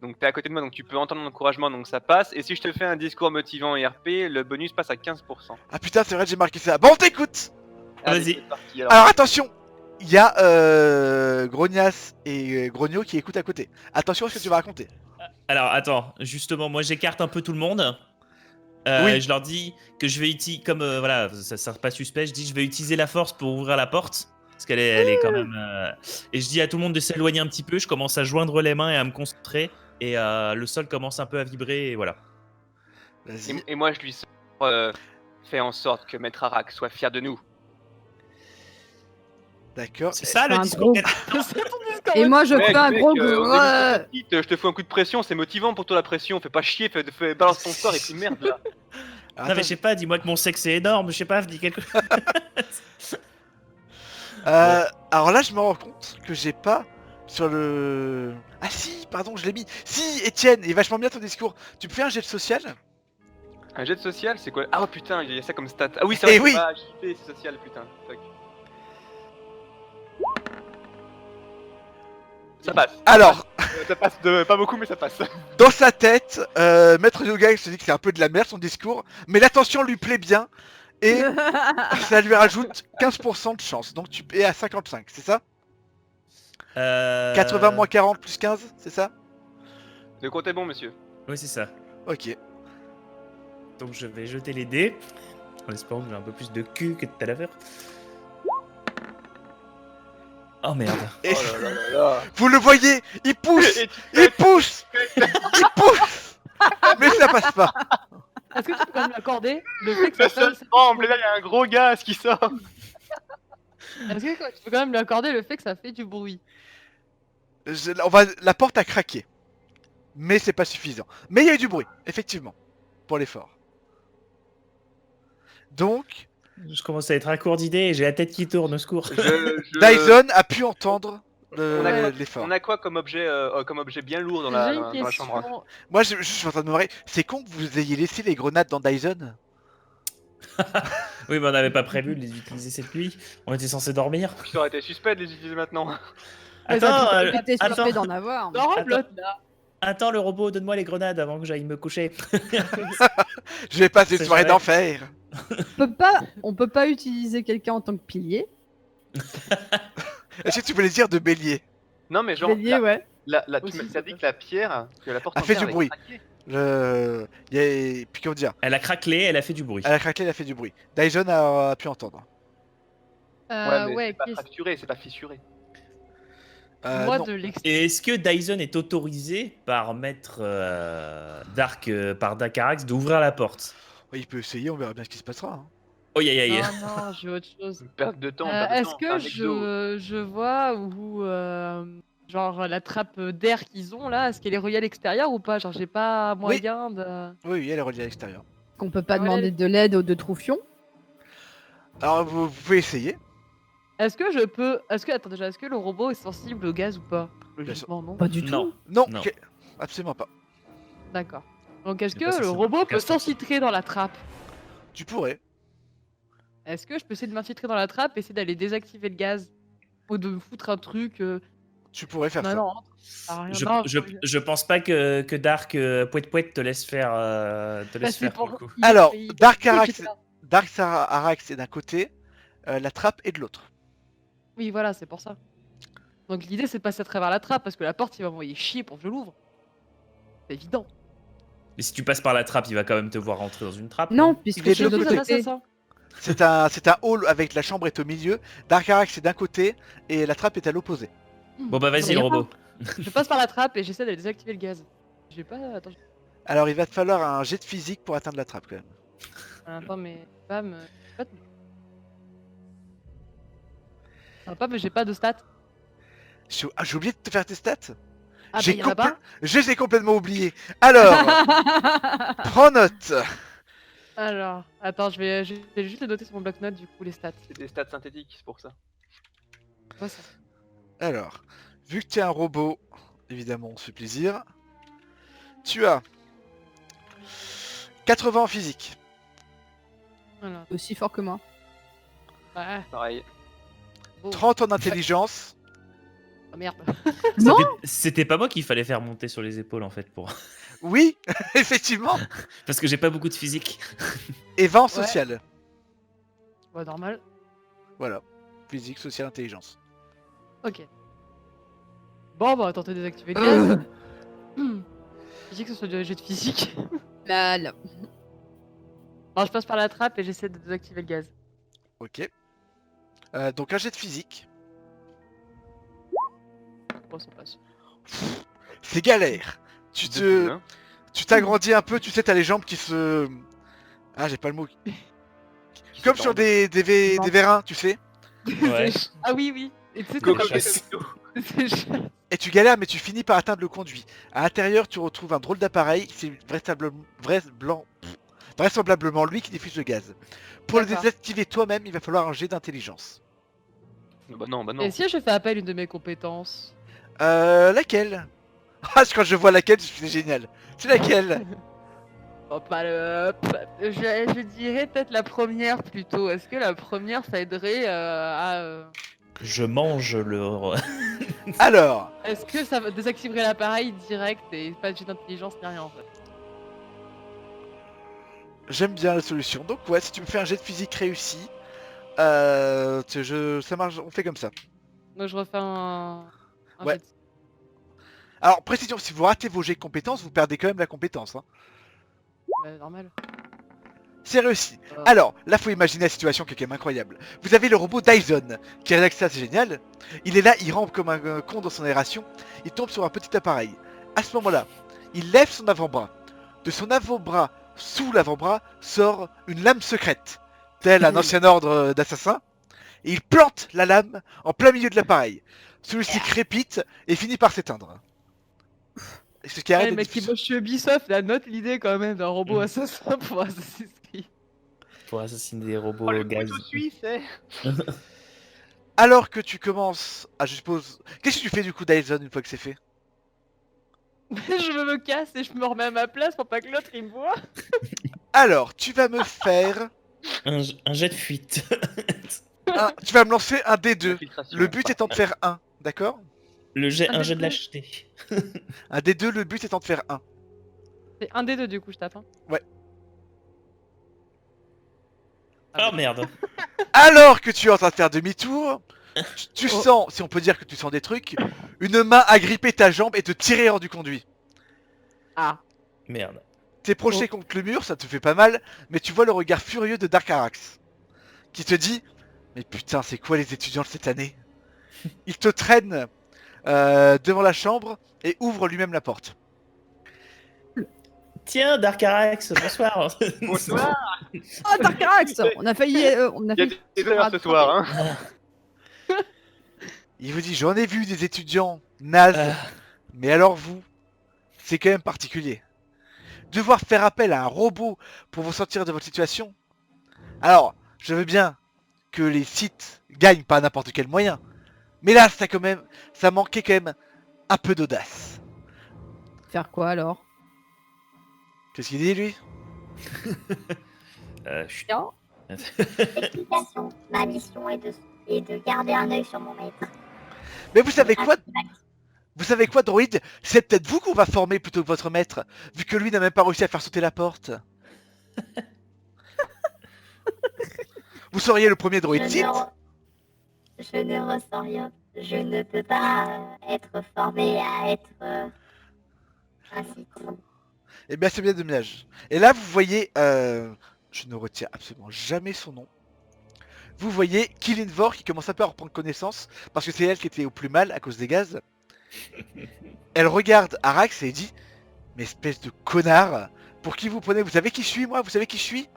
donc t'es à côté de moi donc tu peux entendre mon encouragement donc ça passe et si je te fais un discours motivant IRP, le bonus passe à 15%. Ah putain, c'est vrai, j'ai marqué ça. Bon, on t'écoute! Allez, Vas-y. c'est parti, alors. Alors attention! Il y a Grognas et Grogno qui écoutent à côté. Attention à ce que tu vas raconter. Alors, attends, justement, moi j'écarte un peu tout le monde. Oui. Je leur dis que je vais utiliser, comme voilà, ça sert pas suspect, je dis je vais utiliser la force pour ouvrir la porte. Parce qu'elle est, elle est quand même. Et je dis à tout le monde de s'éloigner un petit peu, je commence à joindre les mains et à me concentrer. Et le sol commence un peu à vibrer, et voilà. Vas-y. Et moi je lui sors fais en sorte que Maître Arak soit fier de nous. D'accord. C'est ça le un discours gros- qu'elle- Et moi je Mec, fais un mec, gros on est grrrr. dans cette petite, je te fais un coup de pression, c'est motivant pour toi la pression, fais pas chier, fais balance ton sort et puis merde là. Alors, Non mais je sais pas, dis-moi que mon sexe est énorme, je sais pas, dis quelque chose. alors là, je me rends compte que j'ai pas sur le... Ah si, pardon, je l'ai mis. Si, Étienne, il est vachement bien ton discours. Tu peux faire un jet de social? Un jet de social, c'est quoi? Ah oh, putain, il y a ça comme stat. Ah oui, c'est vrai, Eh c'est oui. pas JP, c'est social, putain. Fuck. Ça passe. Alors, Ça passe de pas beaucoup, mais ça passe. dans sa tête, Maître Yoga il se dit que c'est un peu de la merde son discours, mais l'attention lui plaît bien et ça lui rajoute 15% de chance. Donc tu es à 55, c'est ça 80 moins 40 plus 15, c'est ça? Le compte est bon, monsieur. Oui, c'est ça. Ok. Donc je vais jeter les dés, en espérant que j'ai un peu plus de cul que tout à l'heure. Oh merde. Et Oh là là là là. vous le voyez, il pousse, Et tu il pousse, il pousse, mais ça passe pas. Est-ce que tu peux quand même m'accorder le fait que ça ça se tremble, là il y a un gros gaz qui sort. Est-ce que tu peux quand même lui accorder le fait que ça fait du bruit? La porte a craqué, mais c'est pas suffisant. Mais il y a eu du bruit, effectivement, pour l'effort. Donc, Je commence à être à court d'idées et j'ai la tête qui tourne, au secours. Dyson a pu entendre On a- l'effort. On a quoi comme objet bien lourd dans la, J'ai une dans la chambre? question. Moi, je suis en train de me marrer. C'est con que vous ayez laissé les grenades dans Dyson. Oui, mais on n'avait pas prévu de les utiliser cette nuit. On était censé dormir. Ça aurait été suspect de les utiliser maintenant. Attends, J'étais attends. surpris d'en avoir. Non, Attends. l'autre là. Attends, le robot, donne-moi les grenades avant que j'aille me coucher. Je vais passer une C'est soirée vrai. d'enfer. On peut pas utiliser quelqu'un en tant que pilier. Est-ce que tu voulais dire de bélier? Non mais genre, Bélier, ouais. tu Aussi, m'as ça dit peut. que la pierre, que la porte A en fait pierre du avait bruit. craqué. Puis comment dire? Elle a craquelé, elle a fait du bruit. Elle a craqué, elle a fait du bruit. Dyson a pu entendre. Ouais, mais c'est pas qu'est-ce- fracturé, c'est pas fissuré. Moi Non. de l'extérieur. Et est-ce que Dyson est autorisé par maître par Dakarax d'ouvrir la porte? Ouais, il peut essayer, on verra bien ce qui se passera. hein. Oh aïe aïe. Non, non, j'ai autre chose. Une perte de temps. une perte de Est-ce temps, que un exo. je vois où genre la trappe d'air qu'ils ont là, est-ce qu'elle est reliée à l'extérieur ou pas? Genre j'ai pas moyen de. Oui, oui, elle est reliée à l'extérieur. Qu'on peut pas Ouais. demander de l'aide aux deux troufions. Alors, vous pouvez essayer. Est-ce que je peux. Attends déjà, est-ce que le robot est sensible au gaz ou pas? Logiquement, non. Pas du tout. Non. Non, Non. absolument pas. D'accord. Donc est-ce C'est pas que le sensible. robot peut Casse-toi. s'infiltrer dans la trappe? Tu pourrais. Est-ce que je peux essayer de m'infiltrer dans la trappe, essayer d'aller désactiver le gaz? Ou de me foutre un truc Tu pourrais faire Non, ça. non, ça sert à rien. Je, Non, je, je pense pas que Dark Pouet Pouet te laisse faire, bah, c'est pour le coup. Alors, Dark Oui, Arax, c'est ça. Dark Arax est d'un côté, la trappe est de l'autre. Oui, voilà, c'est pour ça. Donc l'idée c'est de passer à travers la trappe parce que la porte il va m'envoyer chier pour que je l'ouvre. C'est évident. Mais si tu passes par la trappe, il va quand même te voir rentrer dans une trappe. Non, puisque Il est c'est de de l'autre l'autre côté. côté. C'est un hall avec la chambre est au milieu. Dark Arax est d'un côté et la trappe est à l'opposé. Bon bah vas-y Ça le ira robot. Je passe par la trappe et j'essaie d'aller désactiver le gaz. J'ai pas. Attends, Alors il va te falloir un jet de physique pour atteindre la trappe quand même. attends mais. Pas me. pas de- Ah, pas, mais j'ai pas de stats. J'ai oublié de te faire tes stats. Ah, J'ai bah y'en a pas. Je les ai complètement oubliés. Alors, prends note. Alors, attends, je vais juste les noter sur mon bloc-notes du coup, les stats. C'est des stats synthétiques, c'est pour ça. Quoi, ça Alors, vu que tu es un robot, évidemment on se fait plaisir. Tu as 80 en physique, Voilà. Aussi fort que moi. Ouais, Pareil. bon. 30 en intelligence, Oh, merde. Non. C'était pas moi qu'il fallait faire monter sur les épaules en fait pour. oui, effectivement, Parce que j'ai pas beaucoup de physique. et 20 en social. Ouais, normal. Voilà, physique, social, intelligence. Ok. Bon, bah, tenter de désactiver le gaz. Je dis que ce soit du jet de physique. Mal. Alors, je passe par la trappe et j'essaie de désactiver le gaz. Ok. Donc un jet de physique, Bon, ça passe. c'est galère. Depuis, hein. Tu t'agrandis un peu, tu sais, t'as les jambes qui se... Ah, j'ai pas le mot. Qui Comme se sur tendent. des vérins, tu sais. Ouais. Ah oui, oui. Et tu sais, Go, c'est go, comme- chasse. go, go. c'est chasse. Et tu galères, mais tu finis par atteindre le conduit. À l'intérieur, tu retrouves un drôle d'appareil. C'est vraisemblablement lui qui diffuse le gaz. Pour le D'accord. désactiver toi-même, il va falloir un jet d'intelligence. Bah non, bah non. Et si je fais appel à une de mes compétences? Laquelle? Ah, quand je vois laquelle, c'est génial. C'est laquelle? Oh, pas le... je dirais peut-être la première plutôt. Est-ce que la première ça aiderait à... Je mange le. Alors, Est-ce que ça désactiverait l'appareil direct et pas de jet d'intelligence ni rien en fait? j'aime bien la solution. Donc ouais, si tu me fais un jet de physique réussi, ça marche, on fait comme ça. Donc je refais un Ouais. jet de- Alors, précision, si vous ratez vos jets de compétences, vous perdez quand même la compétence. Hein. normal. C'est réussi. Ah. Alors, là, faut imaginer la situation qui est quand même incroyable. Vous avez le robot Dyson, qui est ça, c'est génial. Il est là, il rampe comme un con dans son aération. Il tombe sur un petit appareil. À ce moment-là, il lève son avant-bras. De son avant-bras, sous l'avant-bras, sort une lame secrète, tel un ancien ordre d'assassins. Et il plante la lame en plein milieu de l'appareil. Celui-ci crépite et finit par s'éteindre. Et ce qui Ouais, arrête le de mec qui diffuser- bosse chez Ubisoft, la note l'idée quand même d'un robot assassin pour Assassin's Creed. Pour assassiner des robots Oh, le gaz. couteau suisse, eh. Alors que tu commences à, je suppose... Qu'est-ce que tu fais du coup Dyson une fois que c'est fait? Je me casse et je me remets à ma place pour pas que l'autre il me voit. Alors, tu vas me faire... Un jet de fuite. Tu vas me lancer un D2. Infiltration. Le but étant de faire 1, d'accord? Un jet de lâcheté. Un D2, le but étant de faire 1. C'est un des deux du coup, je tape. Hein. Oh merde. Alors que tu es en train de faire demi-tour, tu sens, si on peut dire que tu sens des trucs, une main agripper ta jambe et te tirer hors du conduit. Ah. Merde. T'es projeté contre le mur, ça te fait pas mal, mais tu vois le regard furieux de Dark Arax, qui te dit « Mais putain, c'est quoi les étudiants de cette année ?» Il te traîne devant la chambre et ouvre lui-même la porte. Tiens, Dark Arax, bonsoir. Bonsoir. Oh, Darkarax On a failli. On a Il y a failli des honneurs ce soir, hein. Il vous dit « J'en ai vu des étudiants nazes, mais alors vous, c'est quand même particulier. Devoir faire appel à un robot pour vous sortir de votre situation. Alors, je veux bien que les sites gagnent par n'importe quel moyen, mais là, ça manquait quand même un peu d'audace. » Faire quoi alors? Qu'est-ce qu'il dit lui? Chut. Tiens. Explication. Ma mission est de garder un œil sur mon maître. Mais vous savez quoi? Vous savez quoi, droïde? C'est peut-être vous qu'on va former plutôt que votre maître, vu que lui n'a même pas réussi à faire sauter la porte. Vous seriez le premier droïde Je site? je ne ressens rien. Je ne peux pas être formé à être un site. Eh bien, c'est bien dommage. Et là, vous voyez, je ne retiens absolument jamais son nom. Vous voyez Killinvor qui commence un peu à reprendre connaissance, parce que c'est elle qui était au plus mal à cause des gaz. Elle regarde Arax et dit « Mais espèce de connard, pour qui vous prenez? Vous savez qui je suis, moi? Vous savez qui je suis ?»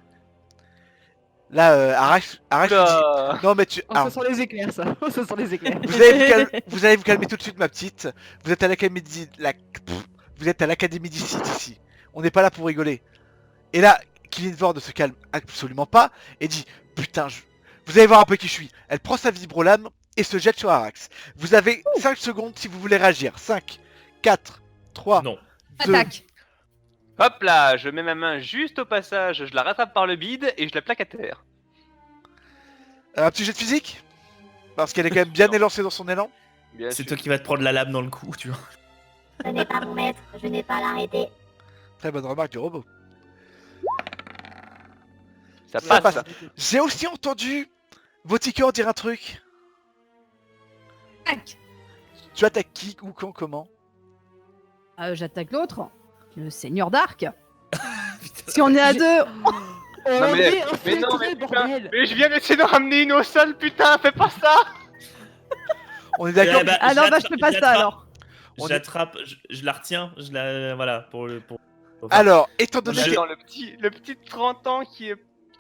Là, Arax lui dit Oula. « Non, mais tu... Oh, alors, ça sent les éclairs ça. Oh, ça sent les éclairs. vous allez vous calmer tout de suite, ma petite. Vous êtes à l'académie vous êtes à l'académie d'ici, ici. On n'est pas là pour rigoler. » Et là, Killinvor ne se calme absolument pas et dit « Putain, vous allez voir un peu qui je suis. » Elle prend sa vibrolame et se jette sur Arax. Vous avez 5 secondes si vous voulez réagir. 5, 4, 3, Non. 2... Attaque. Hop là, je mets ma main juste au passage, je la rattrape par le bide et je la plaque à terre. Un petit jet de physique? Parce qu'elle est quand même bien élancée dans son élan. Bien C'est sûr. toi qui vas te prendre la lame dans le cou, tu vois. Ce n'est pas mon maître. Je n'ai pas à l'arrêter. Très bonne remarque du robot. Ça Ça passe. passe. J'ai aussi entendu Vauticor dire un truc. Attaque. Tu attaques qui, où, quand, comment? J'attaque l'autre. Le Seigneur Dark. Si on est à deux. Non, mais non, mais putain, mais je viens d'essayer de ramener une au sol, putain, fais pas ça! On est d'accord? Eh bah, Ah non, bah je fais pas ça alors. On Je l'attrape, je la retiens, je la. Voilà, pour le. Pour... Alors, étant donné que... Attends, le petit de 30 ans qui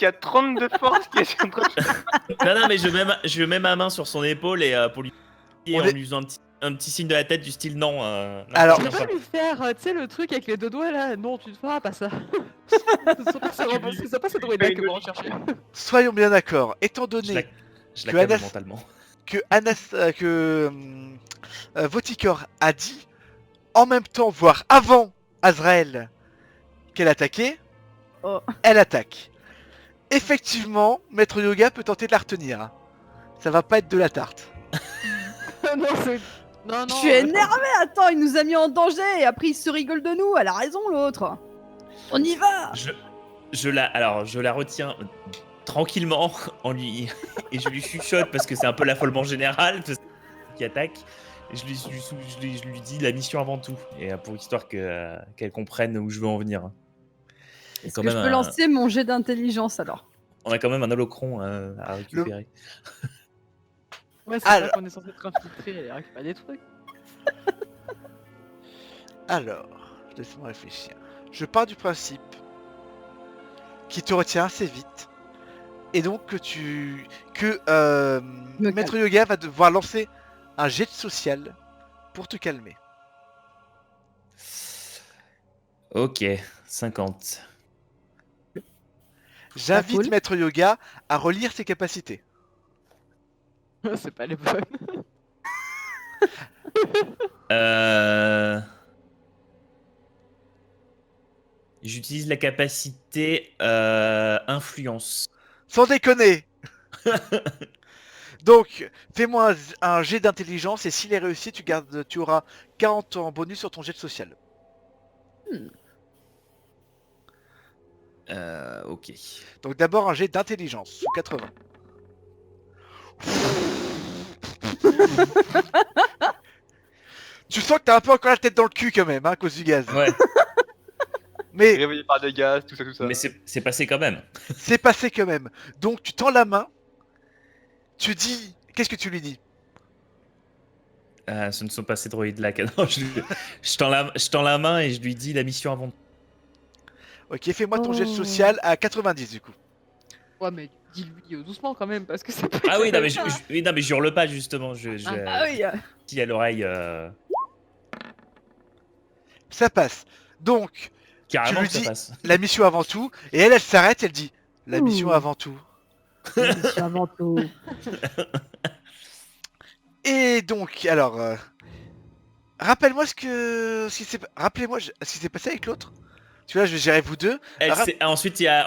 a 30 de force, qui est en train de... Non, non, mais je mets ma main sur son épaule et pour lui. On En est- lui faisant un petit signe de la tête du style non. non, Alors- Tu non, peux pas pas. lui faire, tu sais, le truc avec les deux doigts là? Non, tu ne feras pas ça. C'est pas cette droïde que Une vous recherchez. Soyons bien d'accord, étant Je la, donné je la que calme Anas- mentalement. que Votikor a dit en même temps, voire avant Azrael qu'elle attaquait, Oh. elle attaque. Effectivement, Maître Yoga peut tenter de la retenir. Ça va pas être de la tarte. non, c'est. Non, non. Je suis énervé, attends, il nous a mis en danger et après il se rigole de nous, elle a raison l'autre. On y va. Je la retiens tranquillement en lui et je lui chuchote parce que c'est un peu l'affolement général qui attaque. Et je lui dis la mission avant tout et pour histoire qu'elle comprenne où je veux en venir. Est-ce que je peux lancer mon jet d'intelligence alors? On a quand même un holocron à récupérer. Ouais, c'est Alors- vrai qu'on est censé être infiltré et récupérer des trucs. Alors, laisse-moi réfléchir. Je pars du principe qu'il te retient assez vite. Et donc que Me Maître Yoga va devoir lancer un jet de social pour te calmer. Ok, 50. J'invite cool. Maître Yoga à relire ses capacités. c'est pas les bonnes. J'utilise la capacité influence. Sans déconner. Donc, fais-moi un jet d'intelligence et s'il est réussi, tu auras 40 en bonus sur ton jet de social. Ok. Donc d'abord un jet d'intelligence, sous 80. Tu sens que t'as un peu encore la tête dans le cul quand même, hein, à cause du gaz. Ouais, Mais Réveillé par des gaz, tout ça. mais c'est passé quand même. c'est passé quand même. Donc tu tends la main, tu dis... Qu'est-ce que tu lui dis? Ce ne sont pas ces droïdes-là. Non, je tends la main et je lui dis la mission avant. Ok, fais-moi ton jet de Oh. social à 90 du coup. Ouais, mais dis-lui doucement quand même, parce que c'est pas. Ah oui, non, mais oui, non, mais je hurle pas justement. Je Ah oui. dis à l'oreille Ça passe. Donc, carrément lui que ça dis- passe. la mission avant tout, et elle s'arrête, elle dit... La mission Ouh. avant tout. Mission avant tout. Et donc, alors... rappelle-moi rappelez-moi ce qui s'est passé avec l'autre. Tu vois, je vais gérer vous deux. Ensuite, il y a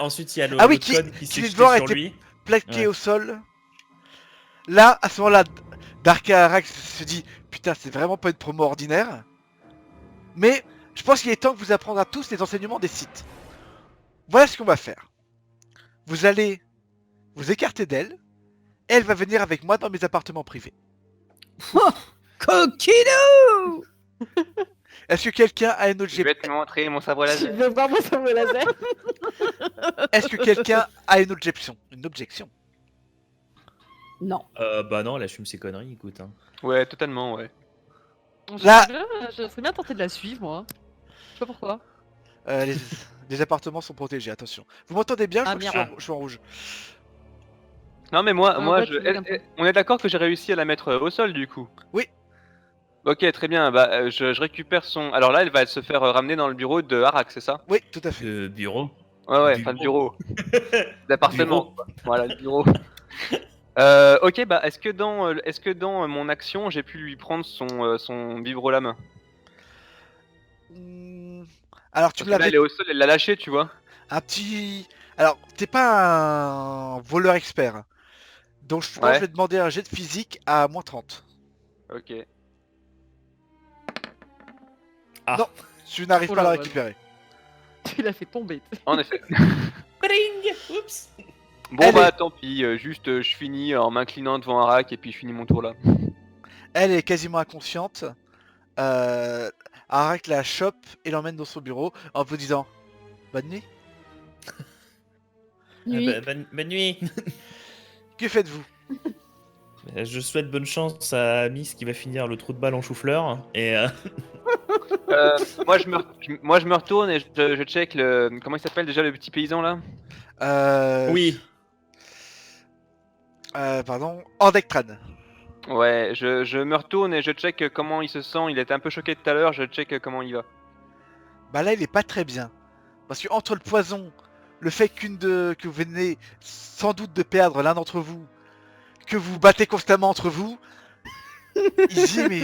le, Ah oui, le code qui qui s'est lui jeté devant sur était- lui. Plaqué Ouais. au sol. Là, à ce moment-là, Dark Arax se dit putain, c'est vraiment pas une promo ordinaire. Mais je pense qu'il est temps que vous apprendre à tous les enseignements des sites. Voilà ce qu'on va faire. Vous allez vous écarter d'elle. Et elle va venir avec moi dans mes appartements privés. Coquinou. Est-ce que quelqu'un a une autre Je vais te montrer mon sabre Je laser. vais voir mon sabre laser. Est-ce que quelqu'un a une objection? Une objection? Non. Bah non, elle assume ses conneries, écoute. Hein. Ouais, totalement, ouais. Là- Je serais bien tenté de la suivre, moi. Je sais pas pourquoi. Les appartements sont protégés, attention. Vous m'entendez bien? Ah, Je crois que je suis en rouge. Non, mais moi, ouais, tu lag un peu. on est d'accord que j'ai réussi à la mettre au sol du coup. Oui. Ok, très bien. Bah, je récupère son. Alors là, elle va se faire ramener dans le bureau de Harak, c'est ça? Oui, tout à fait. Le bureau. Ouais, Du enfin le bureau. Bureau. D'appartement. quoi. Voilà, le bureau. Ok, bah est-ce que dans mon action, j'ai pu lui prendre son vibro-lame? Alors tu Parce me que là, elle l'avais est au sol, elle l'a lâché, tu vois. un petit... Alors, t'es pas un voleur expert. Donc je pense que Ouais. je vais demander un jet de physique à moins 30. Ok. Ah. Non. Tu n'arrives Oh pas à là, la ouais. récupérer. Tu l'as fait tomber. En effet. Bring. Oups. Bon Elle bah tant pis, juste je finis en m'inclinant devant Harak et puis je finis mon tour là. Elle est quasiment inconsciente. Arak la chope et l'emmène dans son bureau en vous disant bonne nuit. Nuit. Bonne nuit. Que faites-vous? Je souhaite bonne chance à Miss qui va finir le trou de balle en chou-fleur. Et Moi je me retourne et je check le... Comment il s'appelle déjà le petit paysan là? oui. Pardon, Ordectran. Ouais, je me retourne et je check comment il se sent. Il était un peu choqué tout à l'heure, je check comment il va. Bah là, il est pas très bien. Parce que entre le poison, le fait que vous venez sans doute de perdre l'un d'entre vous, que vous battez constamment entre vous. Easy, mais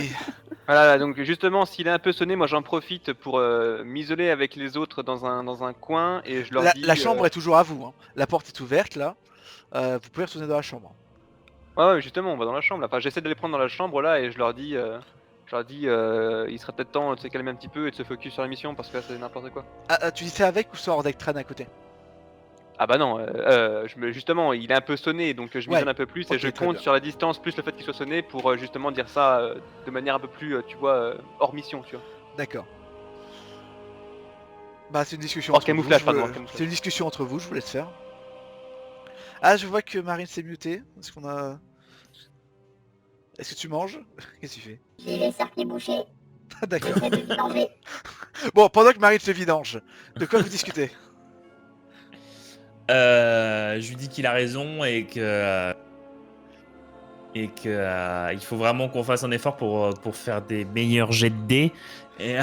Voilà, donc justement, s'il est un peu sonné, moi j'en profite pour m'isoler avec les autres dans un coin et je leur dis. la chambre est toujours à vous. Hein. La porte est ouverte là. Vous pouvez retourner dans la chambre. Ouais, justement, on va dans la chambre là. Enfin, j'essaie de les prendre dans la chambre là et je leur dis. Il serait peut-être temps de se calmer un petit peu et de se focus sur la mission parce que là c'est n'importe quoi. Tu dis ça avec ou sans Ordectran à côté? Ah bah non, justement, il est un peu sonné donc je m'isole Ouais, un peu plus ok, et je très compte bien. sur la distance plus le fait qu'il soit sonné pour justement dire ça de manière un peu plus, tu vois, hors mission, tu vois. D'accord. Bah c'est une discussion Hors entre camouflage, vous. pardon, hors camouflage. C'est une discussion entre vous, je vous laisse faire. Ah, je vois que Marine s'est mutée. Est-ce qu'on a... Est-ce que tu manges? Qu'est-ce que tu fais? J'ai les cercles bouchés. Ah, d'accord. J'essaie de vidanger. Bon, pendant que Marine se vidange, de quoi vous discutez? Je lui dis qu'il a raison et que il faut vraiment qu'on fasse un effort pour faire des meilleurs jets de dés. Et,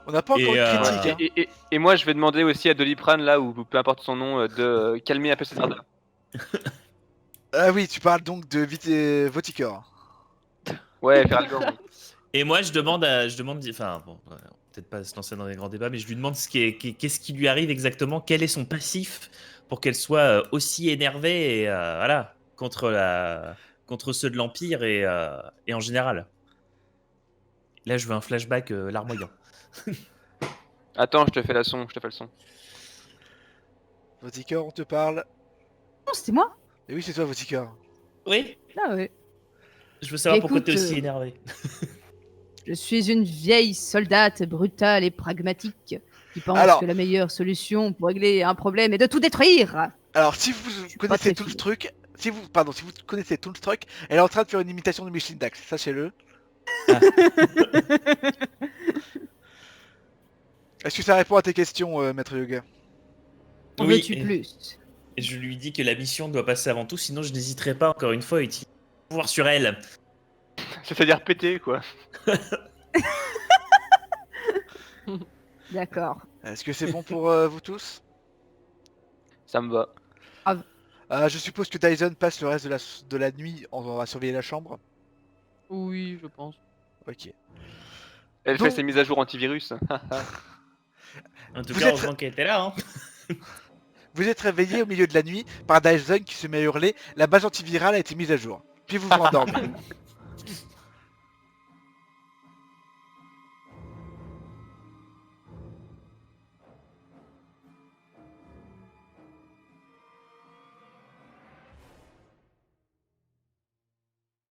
On n'a pas encore Et, eu de critique. Hein. Et moi je vais demander aussi à Doliprane là ou peu importe son nom de calmer un peu ses ardeurs. Ah oui, tu parles donc de Voticor. Ouais, faire Algor, oui. et moi, enfin, bon, peut-être pas se lancer dans des grands débats, mais je lui demande qu'est-ce qui lui arrive exactement, quel est son passif pour qu'elle soit aussi énervée et voilà contre ceux de l'Empire et en général. Là, je veux un flashback larmoyant. Attends, je te fais le son. Voticor, on te parle. Non, c'était moi. Et oui, c'est toi, Voticor. Oui, Ah ouais. je veux savoir pourquoi Écoute, tu es aussi énervé. Je suis une vieille soldate brutale et pragmatique qui pense Alors- que la meilleure solution pour régler un problème est de tout détruire. Alors, si vous suis pas connaissez très tout le fine. truc, si vous connaissez tout le truc, elle est en train de faire une imitation de Micheline Dax, sachez-le. Est-ce que ça répond à tes questions, Maître Yoga? En Oui, veux-tu plus? et je lui dis que la mission doit passer avant tout, sinon je n'hésiterai pas encore une fois à utiliser mon pouvoir sur elle. C'est-à-dire péter quoi. D'accord. Est-ce que c'est bon pour vous tous? Ça me va. Je suppose que Dyson passe le reste de la nuit à surveiller la chambre. Oui, je pense. Ok. Elle Donc- fait ses mises à jour antivirus. En tout Vous cas, êtes- heureusement qu'elle était là. Hein. Vous êtes réveillé au milieu de la nuit par Dyson qui se met à hurler. La base antivirale a été mise à jour. Puis vous vous rendormez.